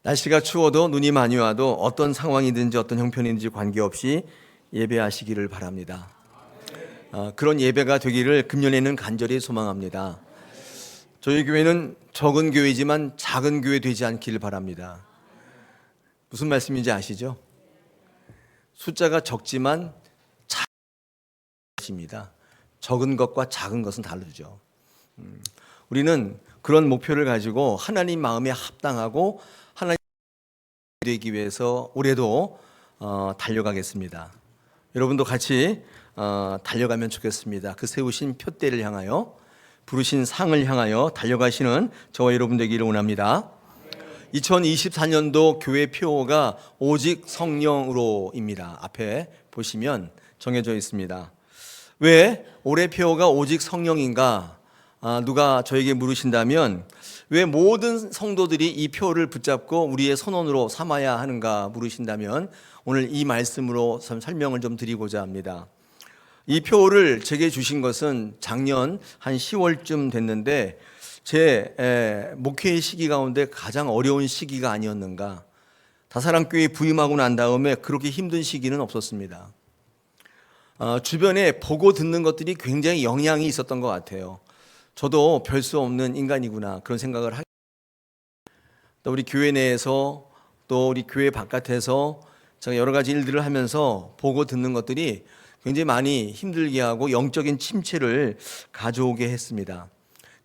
날씨가 추워도 눈이 많이 와도 어떤 상황이든지 어떤 형편이든지 관계없이 예배하시기를 바랍니다. 그런 예배가 되기를 금년에는 간절히 소망합니다. 저희 교회는 적은 교회지만 작은 교회 되지 않기를 바랍니다. 무슨 말씀인지 아시죠? 숫자가 적지만 작습니다. 적은 것과 작은 것은 다르죠. 우리는 그런 목표를 가지고 하나님 마음에 합당하고 하나님 되기 위해서 올해도 달려가겠습니다. 여러분도 같이 달려가면 좋겠습니다. 그 세우신 표대를 향하여, 부르신 상을 향하여 달려가시는 저와 여러분 되기를 원합니다. 2024년도 교회 표어가 오직 성령으로입니다. 앞에 보시면 정해져 있습니다. 왜 올해 표어가 오직 성령인가? 누가 저에게 물으신다면 왜 모든 성도들이 이 표어를 붙잡고 우리의 선언으로 삼아야 하는가 물으신다면 오늘 이 말씀으로 설명을 좀 드리고자 합니다. 이 표어를 제게 주신 것은 작년 한 10월쯤 됐는데 제 목회의 시기 가운데 가장 어려운 시기가 아니었는가. 다사랑교회 부임하고 난 다음에 그렇게 힘든 시기는 없었습니다. 주변에 보고 듣는 것들이 굉장히 영향이 있었던 것 같아요. 저도 별 수 없는 인간이구나 그런 생각을 하고, 또 우리 교회 내에서 또 우리 교회 바깥에서 제가 여러 가지 일들을 하면서 보고 듣는 것들이 굉장히 많이 힘들게 하고 영적인 침체를 가져오게 했습니다.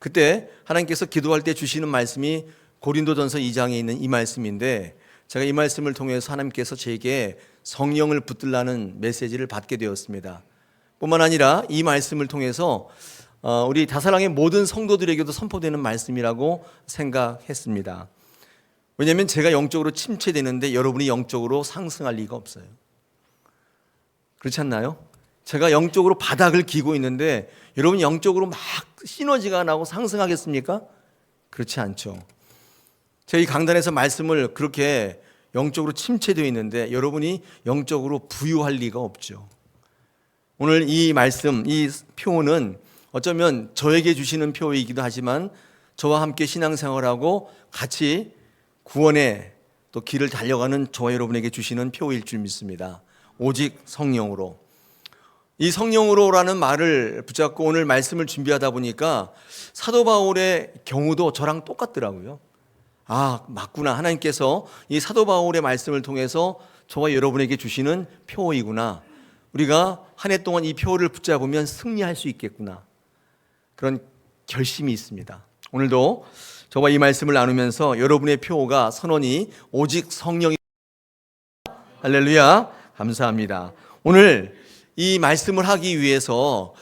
그때 하나님께서 기도할 때 주시는 말씀이 고린도전서 2장에 있는 이 말씀인데, 제가 이 말씀을 통해서 하나님께서 제게 성령을 붙들라는 메시지를 받게 되었습니다. 뿐만 아니라 이 말씀을 통해서 우리 다사랑의 모든 성도들에게도 선포되는 말씀이라고 생각했습니다. 왜냐하면 제가 영적으로 침체되는데 여러분이 영적으로 상승할 리가 없어요. 그렇지 않나요? 제가 영적으로 바닥을 기고 있는데 여러분이 영적으로 막 시너지가 나고 상승하겠습니까? 그렇지 않죠. 제가 이 강단에서 말씀을 그렇게 영적으로 침체되어 있는데 여러분이 영적으로 부유할 리가 없죠. 오늘 이 말씀, 이 표어는 어쩌면 저에게 주시는 표어이기도 하지만 저와 함께 신앙생활하고 같이 구원의 또 길을 달려가는 저와 여러분에게 주시는 표어일 줄 믿습니다. 오직 성령으로. 이 성령으로라는 말을 붙잡고 오늘 말씀을 준비하다 보니까 사도 바울의 경우도 저랑 똑같더라고요. 맞구나. 하나님께서 이 사도 바울의 말씀을 통해서 저와 여러분에게 주시는 표어이구나. 우리가 한 해 동안 이 표어를 붙잡으면 승리할 수 있겠구나. 그런 결심이 있습니다. 오늘도 저와 이 말씀을 나누면서 여러분의 표어가 선언이 오직 성령이. 할렐루야. 감사합니다. 오늘 이 말씀을 하기 위해서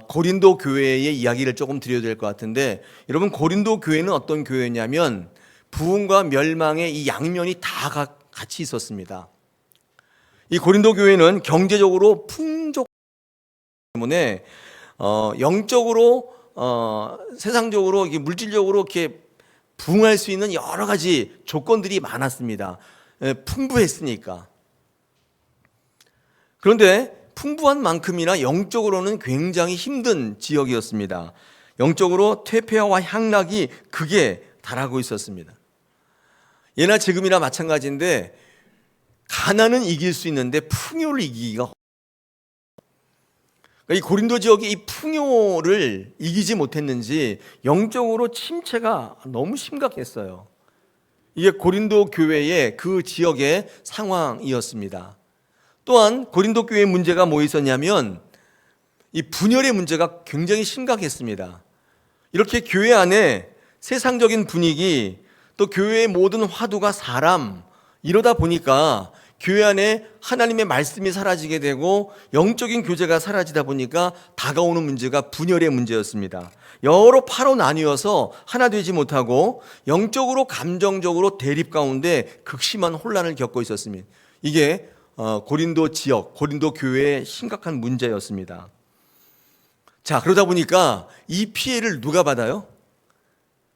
고린도 교회의 이야기를 조금 드려야 될 것 같은데, 여러분 고린도 교회는 어떤 교회냐면 부흥과 멸망의 이 양면이 다 같이 있었습니다. 이 고린도 교회는 경제적으로 풍족 때문에 영적으로 세상적으로 물질적으로 이렇게 부흥할 수 있는 여러 가지 조건들이 많았습니다. 풍부했으니까. 그런데 풍부한 만큼이나 영적으로는 굉장히 힘든 지역이었습니다. 영적으로 퇴폐화와 향락이 극에 달하고 있었습니다. 예나 지금이나 마찬가지인데 가난은 이길 수 있는데 풍요를 이기기가, 이 고린도 지역이 이 풍요를 이기지 못했는지 영적으로 침체가 너무 심각했어요. 이게 고린도 교회의 그 지역의 상황이었습니다. 또한 고린도 교회의 문제가 뭐 있었냐면 이 분열의 문제가 굉장히 심각했습니다. 이렇게 교회 안에 세상적인 분위기, 또 교회의 모든 화두가 사람, 이러다 보니까 교회 안에 하나님의 말씀이 사라지게 되고 영적인 교제가 사라지다 보니까 다가오는 문제가 분열의 문제였습니다. 여러 파로 나뉘어서 하나 되지 못하고 영적으로 감정적으로 대립 가운데 극심한 혼란을 겪고 있었습니다. 이게 고린도 지역, 고린도 교회의 심각한 문제였습니다. 자, 그러다 보니까 이 피해를 누가 받아요?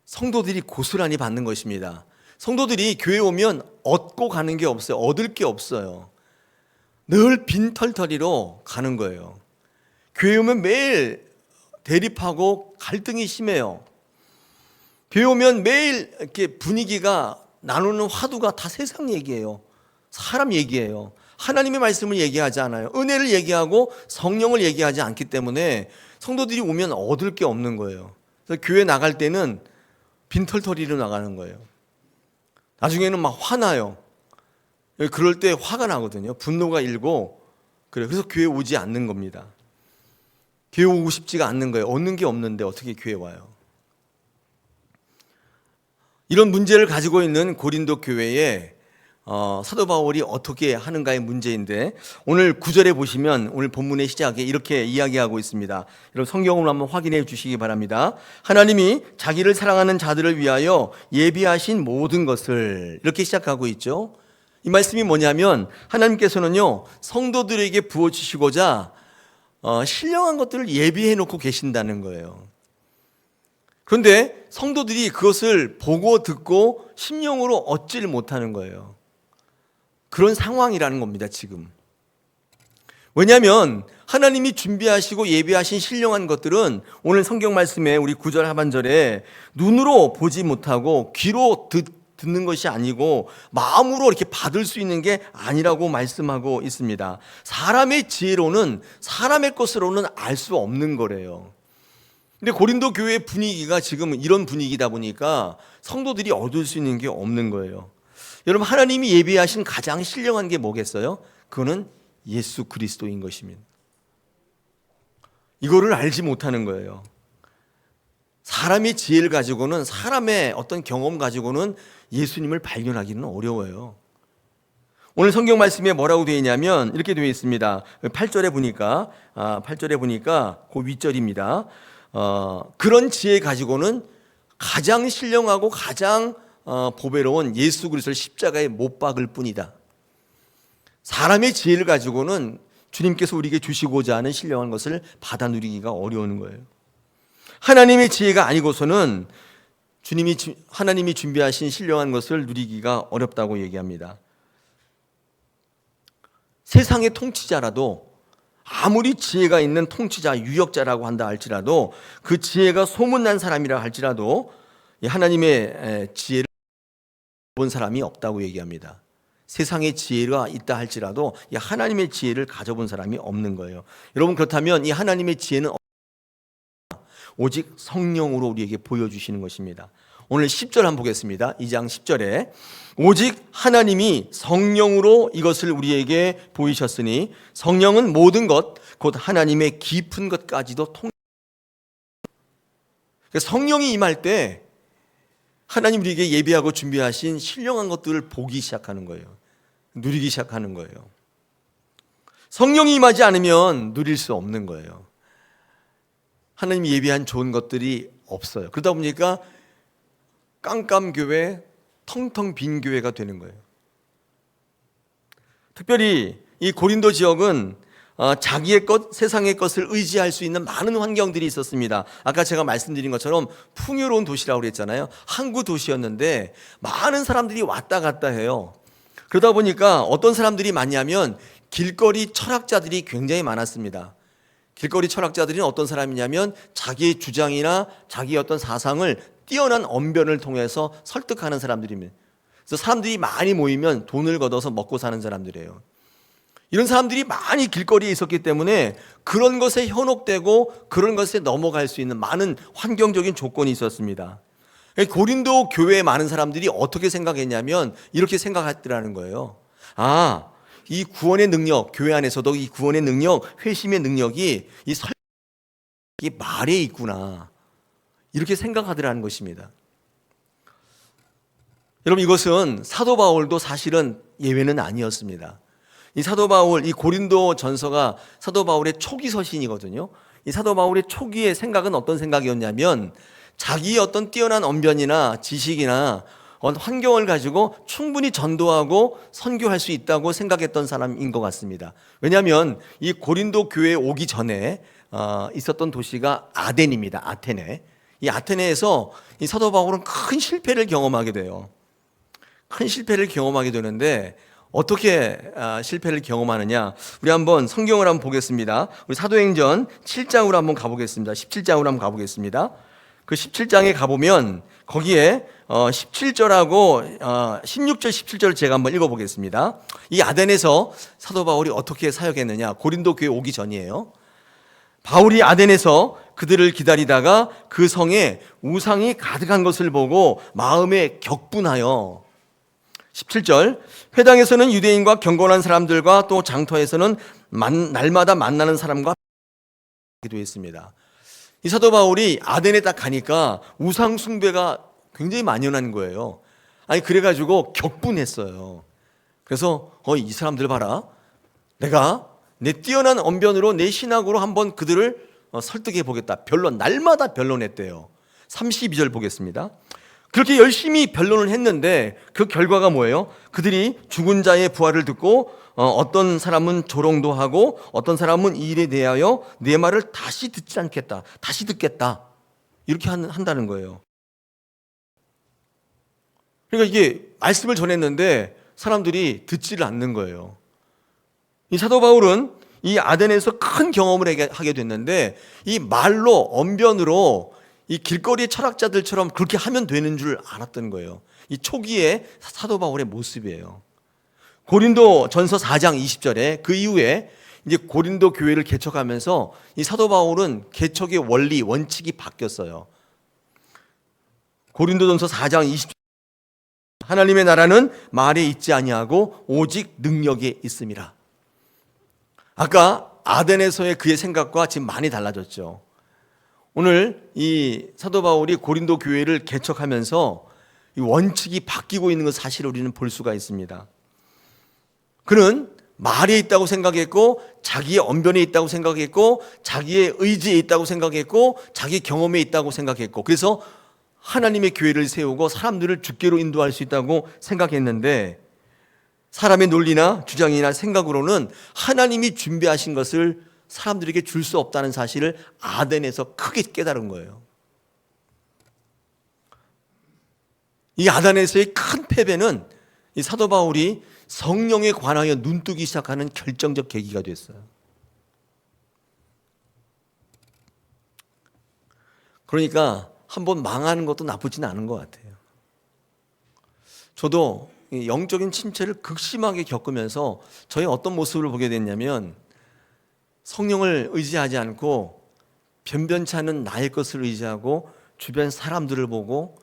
성도들이 고스란히 받는 것입니다. 성도들이 교회에 오면 얻고 가는 게 없어요. 얻을 게 없어요. 늘 빈털터리로 가는 거예요. 교회에 오면 매일 대립하고 갈등이 심해요. 교회 오면 매일 이렇게 분위기가 나누는 화두가 다 세상 얘기예요. 사람 얘기예요. 하나님의 말씀을 얘기하지 않아요. 은혜를 얘기하고 성령을 얘기하지 않기 때문에 성도들이 오면 얻을 게 없는 거예요. 그래서 교회 나갈 때는 빈털터리로 나가는 거예요. 나중에는 막 화나요. 그럴 때 화가 나거든요. 분노가 일고 그래서 교회 오지 않는 겁니다. 교회 오고 싶지가 않는 거예요. 얻는 게 없는데 어떻게 교회 와요? 이런 문제를 가지고 있는 고린도 교회에 사도 바울이 어떻게 하는가의 문제인데, 오늘 9절에 보시면 오늘 본문의 시작에 이렇게 이야기하고 있습니다. 여러분 성경으로 한번 확인해 주시기 바랍니다. 하나님이 자기를 사랑하는 자들을 위하여 예비하신 모든 것을, 이렇게 시작하고 있죠. 이 말씀이 뭐냐면 하나님께서는요, 성도들에게 부어주시고자 신령한 것들을 예비해 놓고 계신다는 거예요. 그런데 성도들이 그것을 보고 듣고 심령으로 얻지를 못하는 거예요. 그런 상황이라는 겁니다, 지금. 왜냐하면 하나님이 준비하시고 예비하신 신령한 것들은 오늘 성경 말씀에 우리 9절 하반절에 눈으로 보지 못하고 귀로 듣는 것이 아니고 마음으로 이렇게 받을 수 있는 게 아니라고 말씀하고 있습니다. 사람의 지혜로는, 사람의 것으로는 알 수 없는 거래요. 근데 고린도 교회의 분위기가 지금 이런 분위기다 보니까 성도들이 얻을 수 있는 게 없는 거예요. 여러분, 하나님이 예비하신 가장 신령한 게 뭐겠어요? 그거는 예수 그리스도인 것입니다. 이거를 알지 못하는 거예요. 사람의 지혜를 가지고는, 사람의 어떤 경험 가지고는 예수님을 발견하기는 어려워요. 오늘 성경 말씀에 뭐라고 되어 있냐면 이렇게 되어 있습니다. 8절에 보니까 그 윗절입니다. 그런 지혜 가지고는 가장 신령하고 가장 보배로운 예수 그리스도를 십자가에 못 박을 뿐이다. 사람의 지혜를 가지고는 주님께서 우리에게 주시고자 하는 신령한 것을 받아 누리기가 어려운 거예요. 하나님의 지혜가 아니고서는 하나님이 준비하신 신령한 것을 누리기가 어렵다고 얘기합니다. 세상의 통치자라도, 아무리 지혜가 있는 통치자, 유역자라고 한다 할지라도, 그 지혜가 소문난 사람이라 할지라도 하나님의 지혜를 본 사람이 없다고 얘기합니다. 세상의 지혜가 있다 할지라도 하나님의 지혜를 가져본 사람이 없는 거예요. 여러분, 그렇다면 이 하나님의 지혜는 오직 성령으로 우리에게 보여주시는 것입니다. 오늘 10절 한번 보겠습니다. 2장 10절에 오직 하나님이 성령으로 이것을 우리에게 보이셨으니 성령은 모든 것 곧 하나님의 깊은 것까지도 성령이 임할 때 하나님 우리에게 예비하고 준비하신 신령한 것들을 보기 시작하는 거예요. 누리기 시작하는 거예요. 성령이 임하지 않으면 누릴 수 없는 거예요. 하나님이 예비한 좋은 것들이 없어요. 그러다 보니까 깜깜교회, 텅텅 빈 교회가 되는 거예요. 특별히 이 고린도 지역은 자기의 것, 세상의 것을 의지할 수 있는 많은 환경들이 있었습니다. 아까 제가 말씀드린 것처럼 풍요로운 도시라고 그랬잖아요. 항구 도시였는데 많은 사람들이 왔다 갔다 해요. 그러다 보니까 어떤 사람들이 많냐면 길거리 철학자들이 굉장히 많았습니다. 길거리 철학자들은 어떤 사람이냐면 자기의 주장이나 자기의 어떤 사상을 뛰어난 언변을 통해서 설득하는 사람들입니다. 그래서 사람들이 많이 모이면 돈을 걷어서 먹고 사는 사람들이에요. 이런 사람들이 많이 길거리에 있었기 때문에 그런 것에 현혹되고 그런 것에 넘어갈 수 있는 많은 환경적인 조건이 있었습니다. 고린도 교회에 많은 사람들이 어떻게 생각했냐면 이렇게 생각했더라는 거예요. 이 구원의 능력, 교회 안에서도 이 구원의 능력, 회심의 능력이 이 말에 있구나, 이렇게 생각하더라는 것입니다. 여러분, 이것은 사도 바울도 사실은 예외는 아니었습니다. 이 사도 바울, 이 고린도 전서가 사도 바울의 초기 서신이거든요. 이 사도 바울의 초기의 생각은 어떤 생각이었냐면 자기의 어떤 뛰어난 언변이나 지식이나 환경을 가지고 충분히 전도하고 선교할 수 있다고 생각했던 사람인 것 같습니다. 왜냐하면 이 고린도 교회에 오기 전에 있었던 도시가 아덴입니다. 아테네. 이 아테네에서 이 사도 바울은 큰 실패를 경험하게 돼요. 큰 실패를 경험하게 되는데 어떻게 실패를 경험하느냐? 우리 한번 성경을 한번 보겠습니다. 우리 사도행전 7장으로 한번 가보겠습니다. 17장으로 한번 가보겠습니다. 그 17장에 가보면 거기에 17절하고 16절 17절을 제가 한번 읽어보겠습니다. 이 아덴에서 사도 바울이 어떻게 사역했느냐, 고린도 교회 오기 전이에요. 바울이 아덴에서 그들을 기다리다가 그 성에 우상이 가득한 것을 보고 마음에 격분하여, 17절, 회당에서는 유대인과 경건한 사람들과 또 장터에서는 날마다 만나는 사람과 기도했습니다. 이 사도 바울이 아덴에 딱 가니까 우상 숭배가 굉장히 만연한 거예요. 아니, 그래가지고 격분했어요. 그래서 이 사람들 봐라, 내가 내 뛰어난 언변으로 내 신학으로 한번 그들을 설득해 보겠다. 날마다 변론했대요. 32절 보겠습니다. 그렇게 열심히 변론을 했는데 그 결과가 뭐예요? 그들이 죽은 자의 부활을 듣고 어떤 사람은 조롱도 하고 어떤 사람은 이 일에 대하여 내 말을 다시 듣지 않겠다, 다시 듣겠다, 이렇게 한다는 거예요. 그러니까 이게 말씀을 전했는데 사람들이 듣지를 않는 거예요. 이 사도 바울은 이 아덴에서 큰 경험을 하게 됐는데 이 말로, 언변으로 이 길거리 철학자들처럼 그렇게 하면 되는 줄 알았던 거예요. 이 초기의 사도 바울의 모습이에요. 고린도 전서 4장 20절에 그 이후에 이제 고린도 교회를 개척하면서 이 사도 바울은 개척의 원리, 원칙이 바뀌었어요. 고린도전서 4장 20절, 하나님의 나라는 말에 있지 아니하고 오직 능력에 있음이라. 아까 아덴에서의 그의 생각과 지금 많이 달라졌죠. 오늘 이 사도 바울이 고린도 교회를 개척하면서 이 원칙이 바뀌고 있는 것, 사실을 우리는 볼 수가 있습니다. 그는 말에 있다고 생각했고, 자기의 언변에 있다고 생각했고, 자기의 의지에 있다고 생각했고, 자기 경험에 있다고 생각했고, 그래서 하나님의 교회를 세우고 사람들을 주께로 인도할 수 있다고 생각했는데, 사람의 논리나 주장이나 생각으로는 하나님이 준비하신 것을 사람들에게 줄 수 없다는 사실을 아덴에서 크게 깨달은 거예요. 이 아덴에서의 큰 패배는 이 사도 바울이 성령에 관하여 눈뜨기 시작하는 결정적 계기가 됐어요. 그러니까 한번 망하는 것도 나쁘진 않은 것 같아요. 저도 영적인 침체를 극심하게 겪으면서 저의 어떤 모습을 보게 됐냐면, 성령을 의지하지 않고 변변치 않은 나의 것을 의지하고 주변 사람들을 보고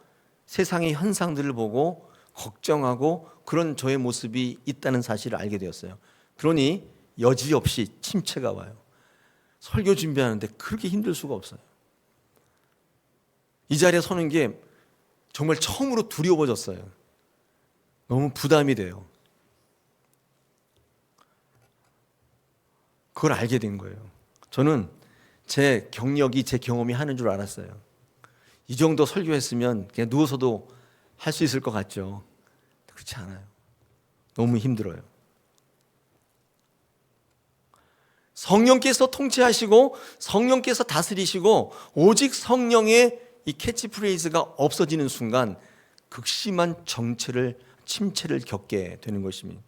세상의 현상들을 보고 걱정하고 그런 저의 모습이 있다는 사실을 알게 되었어요. 그러니 여지없이 침체가 와요. 설교 준비하는데 그렇게 힘들 수가 없어요. 이 자리에 서는 게 정말 처음으로 두려워졌어요. 너무 부담이 돼요. 그걸 알게 된 거예요. 저는 제 경력이, 제 경험이 하는 줄 알았어요. 이 정도 설교했으면 그냥 누워서도 할 수 있을 것 같죠. 그렇지 않아요. 너무 힘들어요. 성령께서 통치하시고 성령께서 다스리시고 오직 성령의 이 캐치프레이즈가 없어지는 순간 극심한 침체를 겪게 되는 것입니다.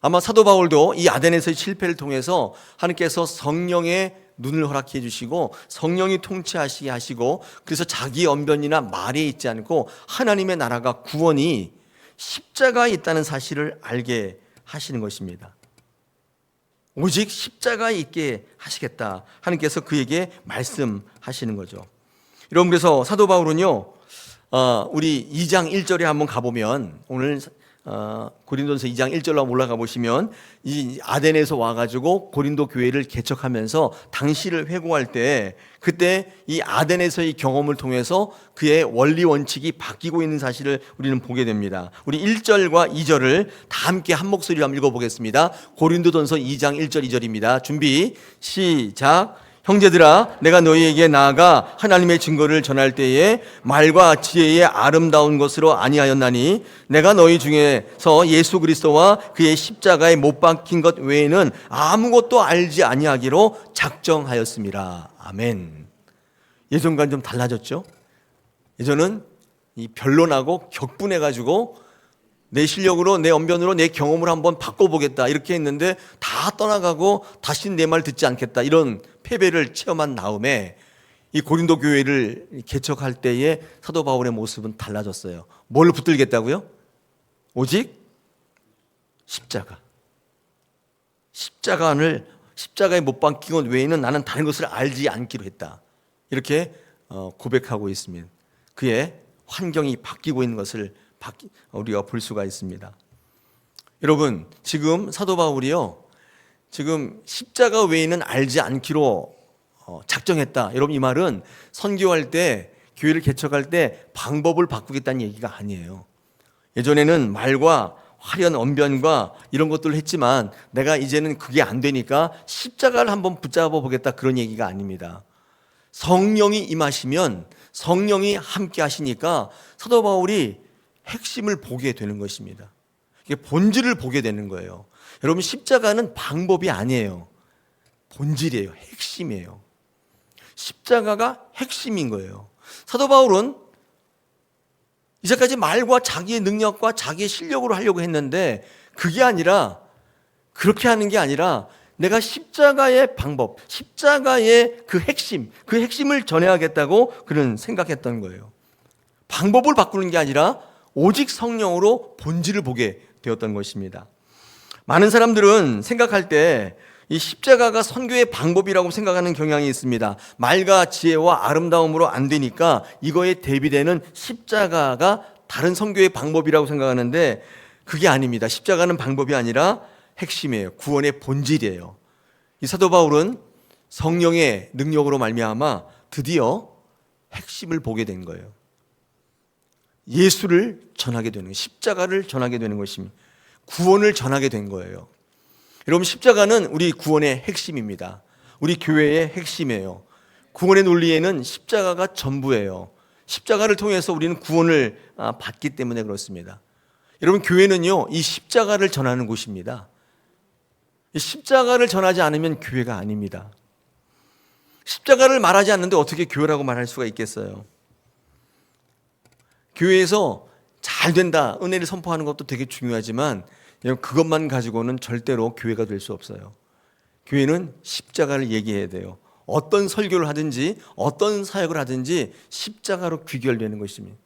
아마 사도 바울도 이 아덴에서의 실패를 통해서 하나님께서 성령의 눈을 허락해 주시고 성령이 통치하시게 하시고, 그래서 자기 언변이나 말에 있지 않고 하나님의 나라가, 구원이 십자가에 있다는 사실을 알게 하시는 것입니다. 오직 십자가에 있게 하시겠다, 하나님께서 그에게 말씀하시는 거죠. 여러분, 그래서 사도 바울은요, 우리 2장 1절에 한번 가보면, 오늘 고린도전서 2장 1절로 올라가 보시면 이 아덴에서 와가지고 고린도 교회를 개척하면서 당시를 회고할 때, 그때 이 아덴에서의 경험을 통해서 그의 원리 원칙이 바뀌고 있는 사실을 우리는 보게 됩니다. 우리 1절과 2절을 다 함께 한 목소리로 한번 읽어보겠습니다. 고린도전서 2장 1절 2절입니다. 준비 시작. 형제들아, 내가 너희에게 나아가 하나님의 증거를 전할 때에 말과 지혜의 아름다운 것으로 아니하였나니 내가 너희 중에서 예수 그리스도와 그의 십자가에 못 박힌 것 외에는 아무것도 알지 아니하기로 작정하였습니다. 아멘. 예전과는 좀 달라졌죠? 예전은 이 변론하고 격분해가지고 내 실력으로, 내 언변으로, 내 경험을 한번 바꿔보겠다 이렇게 했는데 다 떠나가고 다시는 내 말 듣지 않겠다, 이런 패배를 체험한 다음에 이 고린도 교회를 개척할 때의 사도 바울의 모습은 달라졌어요. 뭘 붙들겠다고요? 오직 십자가. 십자가에 못 박힌 것 외에는 나는 다른 것을 알지 않기로 했다. 이렇게 고백하고 있습니다. 그의 환경이 바뀌고 있는 것을 우리가 볼 수가 있습니다. 여러분, 지금 사도 바울이요, 지금 십자가 외에는 알지 않기로 작정했다. 여러분, 이 말은 선교할 때, 교회를 개척할 때 방법을 바꾸겠다는 얘기가 아니에요. 예전에는 말과 화려한 언변과 이런 것들을 했지만 내가 이제는 그게 안 되니까 십자가를 한번 붙잡아 보겠다, 그런 얘기가 아닙니다. 성령이 임하시면, 성령이 함께 하시니까 사도 바울이 핵심을 보게 되는 것입니다. 이게 본질을 보게 되는 거예요. 여러분, 십자가는 방법이 아니에요. 본질이에요. 핵심이에요. 십자가가 핵심인 거예요. 사도 바울은 이제까지 말과 자기의 능력과 자기의 실력으로 하려고 했는데 그게 아니라, 그렇게 하는 게 아니라 내가 십자가의 방법, 십자가의 그 핵심을 전해야겠다고 그는 생각했던 거예요. 방법을 바꾸는 게 아니라 오직 성령으로 본질을 보게 되었던 것입니다. 많은 사람들은 생각할 때 이 십자가가 선교의 방법이라고 생각하는 경향이 있습니다. 말과 지혜와 아름다움으로 안 되니까 이거에 대비되는 십자가가 다른 선교의 방법이라고 생각하는데 그게 아닙니다. 십자가는 방법이 아니라 핵심이에요. 구원의 본질이에요. 이 사도 바울은 성령의 능력으로 말미암아 드디어 핵심을 보게 된 거예요. 예수를 전하게 되는, 십자가를 전하게 되는 것입니다. 구원을 전하게 된 거예요. 여러분, 십자가는 우리 구원의 핵심입니다. 우리 교회의 핵심이에요. 구원의 논리에는 십자가가 전부예요. 십자가를 통해서 우리는 구원을 받기 때문에 그렇습니다. 여러분, 교회는요, 이 십자가를 전하는 곳입니다. 이 십자가를 전하지 않으면 교회가 아닙니다. 십자가를 말하지 않는데 어떻게 교회라고 말할 수가 있겠어요? 교회에서 잘 된다, 은혜를 선포하는 것도 되게 중요하지만 그것만 가지고는 절대로 교회가 될 수 없어요. 교회는 십자가를 얘기해야 돼요. 어떤 설교를 하든지 어떤 사역을 하든지 십자가로 귀결되는 것입니다.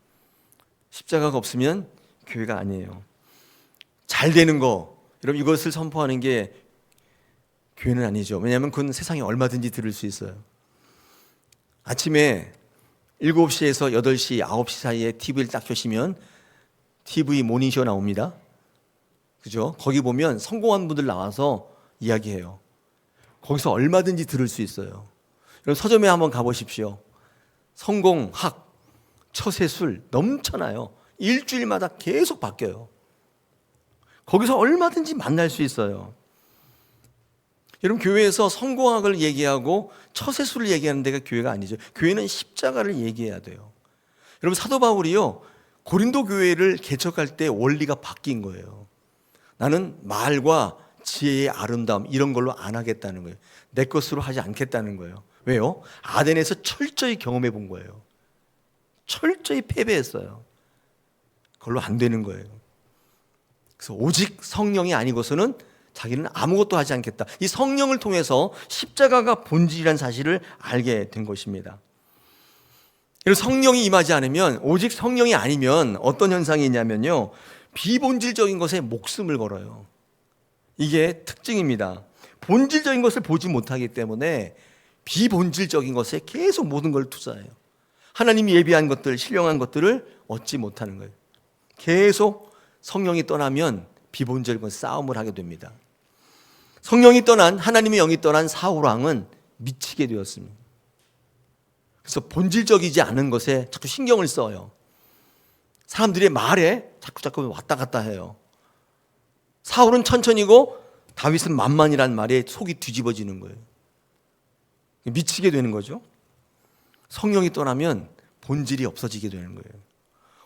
십자가가 없으면 교회가 아니에요. 잘 되는 거, 여러분, 이것을 선포하는 게 교회는 아니죠. 왜냐하면 그건 세상에 얼마든지 들을 수 있어요. 아침에 7시에서 8시, 9시 사이에 TV를 딱 켜시면 TV 모닝쇼 나옵니다. 그죠? 거기 보면 성공한 분들 나와서 이야기해요. 거기서 얼마든지 들을 수 있어요. 여러분, 서점에 한번 가보십시오. 성공학, 처세술 넘쳐나요. 일주일마다 계속 바뀌어요. 거기서 얼마든지 만날 수 있어요. 여러분, 교회에서 성공학을 얘기하고 처세술을 얘기하는 데가 교회가 아니죠. 교회는 십자가를 얘기해야 돼요. 여러분, 사도 바울이요, 고린도 교회를 개척할 때 원리가 바뀐 거예요. 나는 말과 지혜의 아름다움 이런 걸로 안 하겠다는 거예요. 내 것으로 하지 않겠다는 거예요. 왜요? 아덴에서 철저히 경험해 본 거예요. 철저히 패배했어요. 그걸로 안 되는 거예요. 그래서 오직 성령이 아니고서는 자기는 아무것도 하지 않겠다. 이 성령을 통해서 십자가가 본질이라는 사실을 알게 된 것입니다. 그리고 성령이 임하지 않으면, 오직 성령이 아니면 어떤 현상이 있냐면요, 비본질적인 것에 목숨을 걸어요. 이게 특징입니다. 본질적인 것을 보지 못하기 때문에 비본질적인 것에 계속 모든 걸 투자해요. 하나님이 예비한 것들, 신령한 것들을 얻지 못하는 거예요. 계속 성령이 떠나면 비본질적인 것에 싸움을 하게 됩니다. 성령이 떠난, 하나님의 영이 떠난 사울 왕은 미치게 되었습니다. 그래서 본질적이지 않은 것에 자꾸 신경을 써요. 사람들의 말에 자꾸 왔다 갔다 해요. 사울은 천천히고 다윗은 만만이라는 말에 속이 뒤집어지는 거예요. 미치게 되는 거죠. 성령이 떠나면 본질이 없어지게 되는 거예요.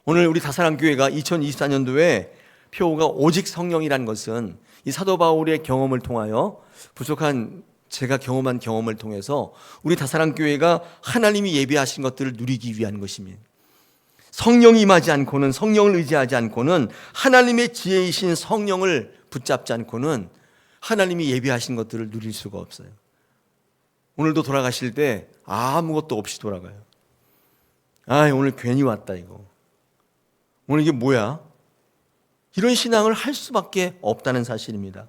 오늘 우리 다사랑교회가 2024년도에 표어가 오직 성령이라는 것은 이 사도 바울의 경험을 통하여, 부족한 제가 경험한 경험을 통해서 우리 다사랑교회가 하나님이 예비하신 것들을 누리기 위한 것입니다. 성령이 임하지 않고는, 성령을 의지하지 않고는, 하나님의 지혜이신 성령을 붙잡지 않고는 하나님이 예비하신 것들을 누릴 수가 없어요. 오늘도 돌아가실 때 아무것도 없이 돌아가요. 아, 오늘 괜히 왔다 이거. 오늘 이게 뭐야? 이런 신앙을 할 수밖에 없다는 사실입니다.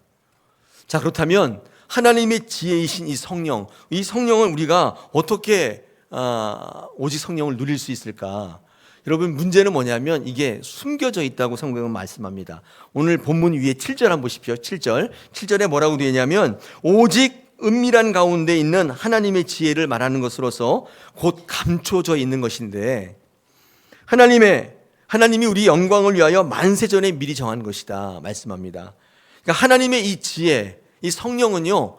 자, 그렇다면 하나님의 지혜이신 이 성령을 우리가 어떻게 오직 성령을 누릴 수 있을까? 여러분, 문제는 뭐냐면 이게 숨겨져 있다고 성경은 말씀합니다. 오늘 본문 위에 7절 한번 보십시오. 7절에 뭐라고 되어 있냐면 오직 은밀한 가운데 있는 하나님의 지혜를 말하는 것으로서 곧 감춰져 있는 것인데 하나님이 우리 영광을 위하여 만세전에 미리 정한 것이다 말씀합니다. 그러니까 하나님의 이 지혜, 이 성령은요,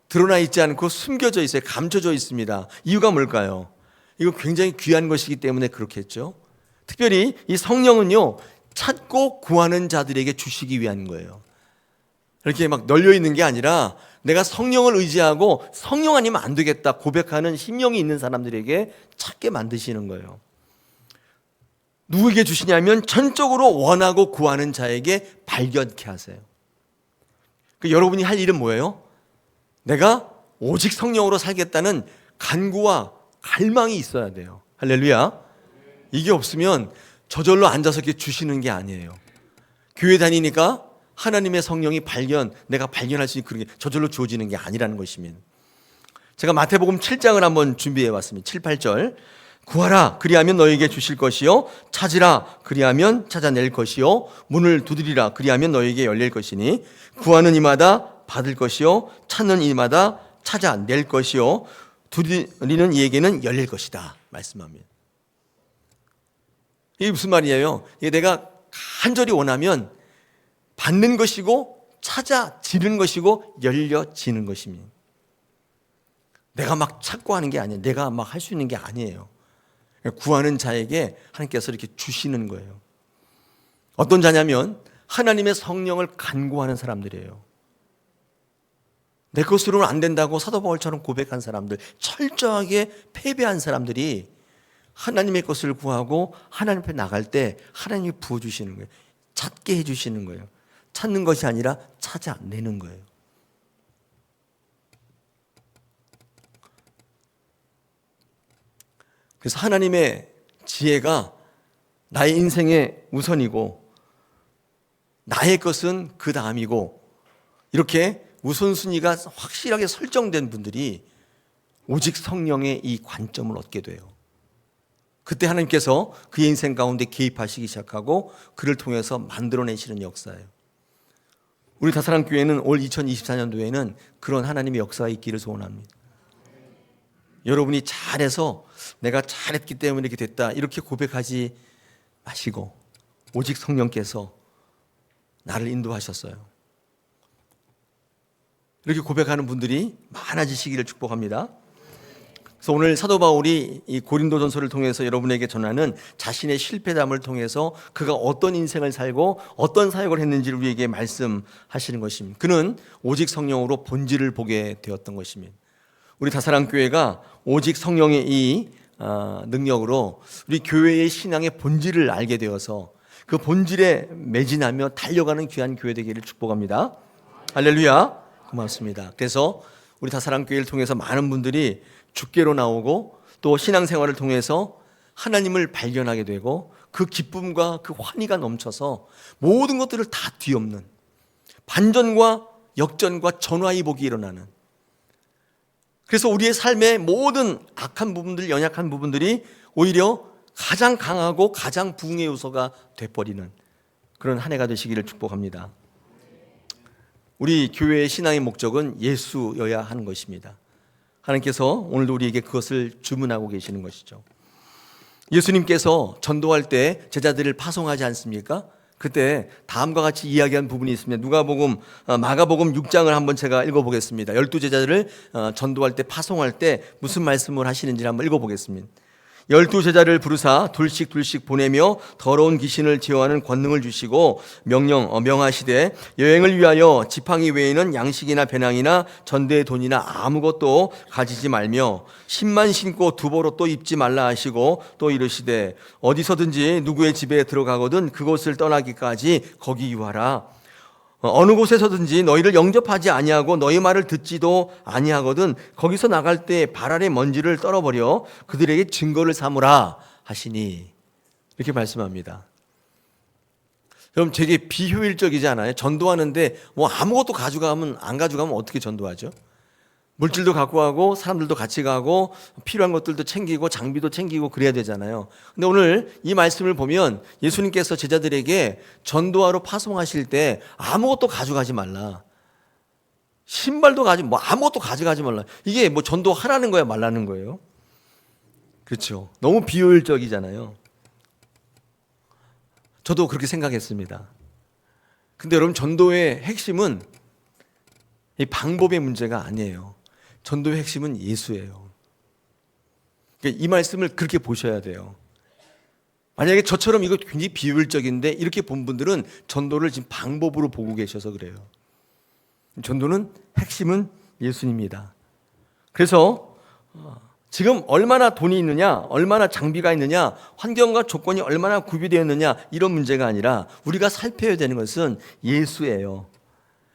드러나 있지 않고 숨겨져 있어요. 감춰져 있습니다. 이유가 뭘까요? 이거 굉장히 귀한 것이기 때문에 그렇겠죠. 특별히 이 성령은요, 찾고 구하는 자들에게 주시기 위한 거예요. 이렇게 막 널려 있는 게 아니라 내가 성령을 의지하고 성령 아니면 안 되겠다 고백하는 심령이 있는 사람들에게 찾게 만드시는 거예요. 누구에게 주시냐면 전적으로 원하고 구하는 자에게 발견케 하세요. 여러분이 할 일은 뭐예요? 내가 오직 성령으로 살겠다는 간구와 갈망이 있어야 돼요. 할렐루야. 이게 없으면 저절로 앉아서 이렇게 주시는 게 아니에요. 교회 다니니까 하나님의 성령이 내가 발견할 수 있는 그런 게 저절로 주어지는 게 아니라는 것입니다. 제가 마태복음 7장을 한번 준비해 왔습니다. 7, 8절. 구하라 그리하면 너에게 주실 것이요 찾으라 그리하면 찾아낼 것이요 문을 두드리라 그리하면 너에게 열릴 것이니 구하는 이마다 받을 것이요 찾는 이마다 찾아낼 것이요 두드리는 이에게는 열릴 것이다 말씀합니다. 이게 무슨 말이에요? 이게 내가 간절히 원하면 받는 것이고 찾아지는 것이고 열려지는 것입니다. 내가 막 찾고 하는 게 아니에요. 내가 막 할 수 있는 게 아니에요. 구하는 자에게 하나님께서 이렇게 주시는 거예요. 어떤 자냐면 하나님의 성령을 간구하는 사람들이에요. 내 것으로는 안 된다고 사도 바울처럼 고백한 사람들, 철저하게 패배한 사람들이 하나님의 것을 구하고 하나님 앞에 나갈 때 하나님이 부어주시는 거예요. 찾게 해주시는 거예요. 찾는 것이 아니라 찾아내는 거예요. 그래서 하나님의 지혜가 나의 인생의 우선이고 나의 것은 그 다음이고 이렇게 우선순위가 확실하게 설정된 분들이 오직 성령의 이 관점을 얻게 돼요. 그때 하나님께서 그의 인생 가운데 개입하시기 시작하고 그를 통해서 만들어내시는 역사예요. 우리 다사랑교회는 올 2024년도에는 그런 하나님의 역사가 있기를 소원합니다. 여러분이 잘해서 내가 잘했기 때문에 이렇게 됐다 이렇게 고백하지 마시고 오직 성령께서 나를 인도하셨어요. 이렇게 고백하는 분들이 많아지시기를 축복합니다. 그래서 오늘 사도 바울이 이 고린도전서를 통해서 여러분에게 전하는 자신의 실패담을 통해서 그가 어떤 인생을 살고 어떤 사역을 했는지를 우리에게 말씀하시는 것입니다. 그는 오직 성령으로 본질을 보게 되었던 것입니다. 우리 다사랑교회가 오직 성령의 이 능력으로 우리 교회의 신앙의 본질을 알게 되어서 그 본질에 매진하며 달려가는 귀한 교회 되기를 축복합니다. 할렐루야. 고맙습니다. 그래서 우리 다사랑교회를 통해서 많은 분들이 주께로 나오고 또 신앙생활을 통해서 하나님을 발견하게 되고 그 기쁨과 그 환희가 넘쳐서 모든 것들을 다 뒤엎는 반전과 역전과 전화위복이 일어나는, 그래서 우리의 삶의 모든 악한 부분들, 연약한 부분들이 오히려 가장 강하고 가장 부흥의 요소가 돼버리는 그런 한 해가 되시기를 축복합니다. 우리 교회의 신앙의 목적은 예수여야 하는 것입니다. 하나님께서 오늘도 우리에게 그것을 주문하고 계시는 것이죠. 예수님께서 전도할 때 제자들을 파송하지 않습니까? 그때 다음과 같이 이야기한 부분이 있습니다. 누가복음, 마가복음 6장을 한번 제가 읽어보겠습니다. 12제자들을 전도할 때 파송할 때 무슨 말씀을 하시는지 한번 읽어보겠습니다. 12제자를 부르사 둘씩 보내며 더러운 귀신을 제어하는 권능을 주시고 명하시되 여행을 위하여 지팡이 외에는 양식이나 배낭이나 전대의 돈이나 아무것도 가지지 말며 신만 신고 두벌옷도 입지 말라 하시고 또 이르시되 어디서든지 누구의 집에 들어가거든 그곳을 떠나기까지 거기 유하라. 어느 곳에서든지 너희를 영접하지 아니하고 너희 말을 듣지도 아니하거든 거기서 나갈 때 발 아래 먼지를 떨어버려 그들에게 증거를 삼으라 하시니 이렇게 말씀합니다. 여러분 되게 비효율적이지 않아요? 전도하는데 뭐 아무것도 가져가면 안 가져가면 어떻게 전도하죠? 물질도 갖고 가고 사람들도 같이 가고 필요한 것들도 챙기고 장비도 챙기고 그래야 되잖아요. 근데 오늘 이 말씀을 보면 예수님께서 제자들에게 전도하러 파송하실 때 아무것도 가져가지 말라. 신발도 뭐 아무것도 가져가지 말라. 이게 뭐 전도하라는 거야 말라는 거예요? 그렇죠. 너무 비효율적이잖아요. 저도 그렇게 생각했습니다. 근데 여러분 전도의 핵심은 이 방법의 문제가 아니에요. 전도의 핵심은 예수예요. 그러니까 이 말씀을 그렇게 보셔야 돼요. 만약에 저처럼 이거 굉장히 비효율적인데 이렇게 본 분들은 전도를 지금 방법으로 보고 계셔서 그래요. 전도는 핵심은 예수님입니다. 그래서 지금 얼마나 돈이 있느냐, 얼마나 장비가 있느냐, 환경과 조건이 얼마나 구비되어 있느냐 이런 문제가 아니라 우리가 살펴야 되는 것은 예수예요.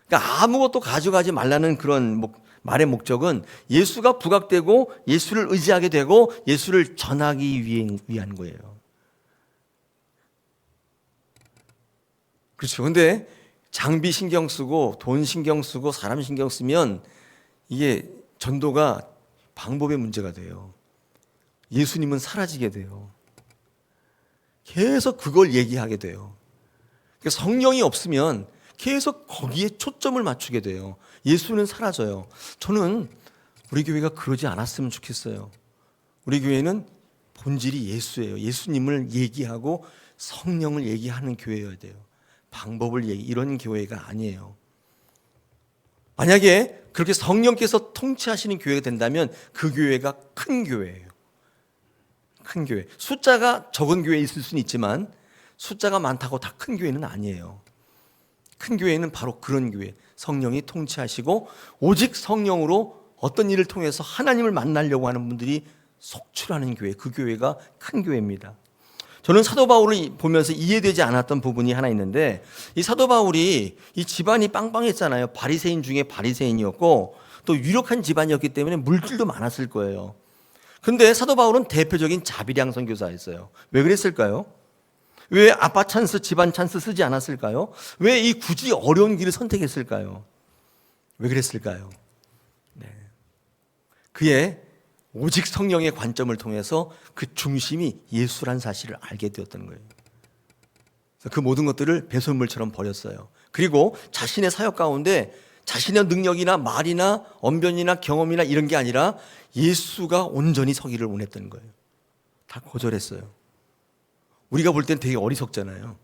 그러니까 아무것도 가져가지 말라는 그런 말의 목적은 예수가 부각되고 예수를 의지하게 되고 예수를 전하기 위한 거예요. 그렇죠. 근데 장비 신경 쓰고 돈 신경 쓰고 사람 신경 쓰면 이게 전도가 방법의 문제가 돼요. 예수님은 사라지게 돼요. 계속 그걸 얘기하게 돼요. 성령이 없으면 계속 거기에 초점을 맞추게 돼요. 예수는 사라져요. 저는 우리 교회가 그러지 않았으면 좋겠어요. 우리 교회는 본질이 예수예요. 예수님을 얘기하고 성령을 얘기하는 교회여야 돼요. 방법을 이런 교회가 아니에요. 만약에 그렇게 성령께서 통치하시는 교회가 된다면 그 교회가 큰 교회예요. 큰 교회. 숫자가 적은 교회에 있을 수는 있지만 숫자가 많다고 다 큰 교회는 아니에요. 큰 교회는 바로 그런 교회. 성령이 통치하시고 오직 성령으로 어떤 일을 통해서 하나님을 만나려고 하는 분들이 속출하는 교회. 그 교회가 큰 교회입니다. 저는 사도 바울을 보면서 이해되지 않았던 부분이 하나 있는데 이 사도 바울이 이 집안이 빵빵했잖아요. 바리새인 중에 바리새인이었고 또 유력한 집안이었기 때문에 물질도 많았을 거예요. 근데 사도 바울은 대표적인 자비량 선교사였어요. 왜 그랬을까요? 왜 아빠 찬스, 집안 찬스 쓰지 않았을까요? 왜 이 굳이 어려운 길을 선택했을까요? 왜 그랬을까요? 네. 그의 오직 성령의 관점을 통해서 그 중심이 예수란 사실을 알게 되었던 거예요. 그 모든 것들을 배설물처럼 버렸어요. 그리고 자신의 사역 가운데 자신의 능력이나 말이나 언변이나 경험이나 이런 게 아니라 예수가 온전히 서기를 원했던 거예요. 다 거절했어요. 우리가 볼 땐 되게 어리석잖아요.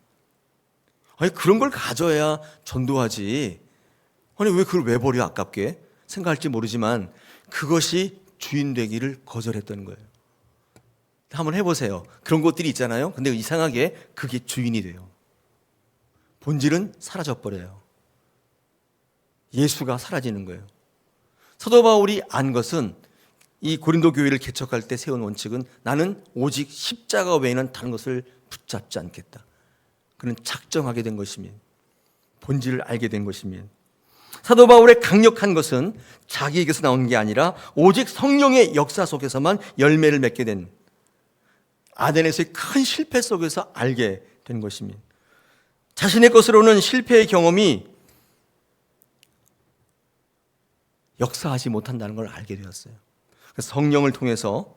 아니 그런 걸 가져야 전도하지. 아니 왜 그걸 왜 버려 아깝게 생각할지 모르지만 그것이 주인 되기를 거절했던 거예요. 한번 해보세요. 그런 것들이 있잖아요. 근데 이상하게 그게 주인이 돼요. 본질은 사라져버려요. 예수가 사라지는 거예요. 사도 바울이 안 것은 이 고린도 교회를 개척할 때 세운 원칙은 나는 오직 십자가 외에는 다른 것을 붙잡지 않겠다. 그는 작정하게 된 것이면 본질을 알게 된 것이면 사도 바울의 강력한 것은 자기에게서 나온 게 아니라 오직 성령의 역사 속에서만 열매를 맺게 된 아덴에서의 큰 실패 속에서 알게 된 것입니다. 자신의 것으로는 실패의 경험이 역사하지 못한다는 걸 알게 되었어요. 성령을 통해서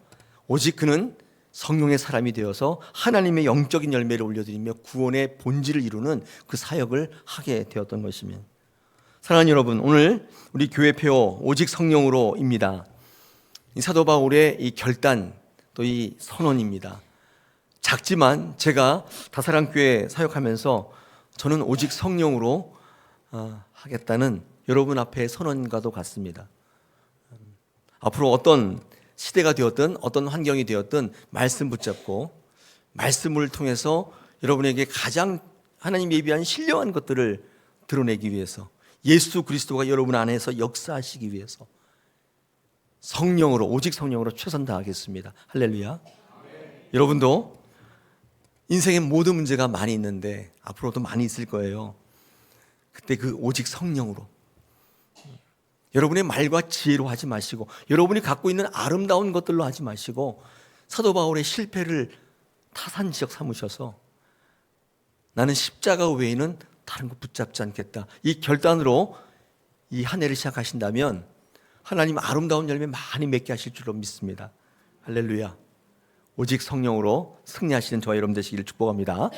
오직 그는 성령의 사람이 되어서 하나님의 영적인 열매를 올려드리며 구원의 본질을 이루는 그 사역을 하게 되었던 것입니다. 사랑하는 여러분, 오늘 우리 교회 표 오직 성령으로입니다. 이 사도 바울의 이 결단 또 이 선언입니다. 작지만 제가 다사랑교회 사역하면서 저는 오직 성령으로 하겠다는 여러분 앞에 선언과도 같습니다. 앞으로 어떤 시대가 되었든 어떤 환경이 되었든 말씀 붙잡고 말씀을 통해서 여러분에게 가장 하나님 예비한 신령한 것들을 드러내기 위해서 예수 그리스도가 여러분 안에서 역사하시기 위해서 성령으로 오직 성령으로 최선 다하겠습니다. 할렐루야. 여러분도 인생의 모든 문제가 많이 있는데 앞으로도 많이 있을 거예요. 그때 그 오직 성령으로, 여러분의 말과 지혜로 하지 마시고 여러분이 갖고 있는 아름다운 것들로 하지 마시고 사도 바울의 실패를 타산지역 삼으셔서 나는 십자가 외에는 다른 거 붙잡지 않겠다, 이 결단으로 이 한 해를 시작하신다면 하나님 아름다운 열매 많이 맺게 하실 줄로 믿습니다. 할렐루야. 오직 성령으로 승리하시는 저와 여러분 되시기를 축복합니다.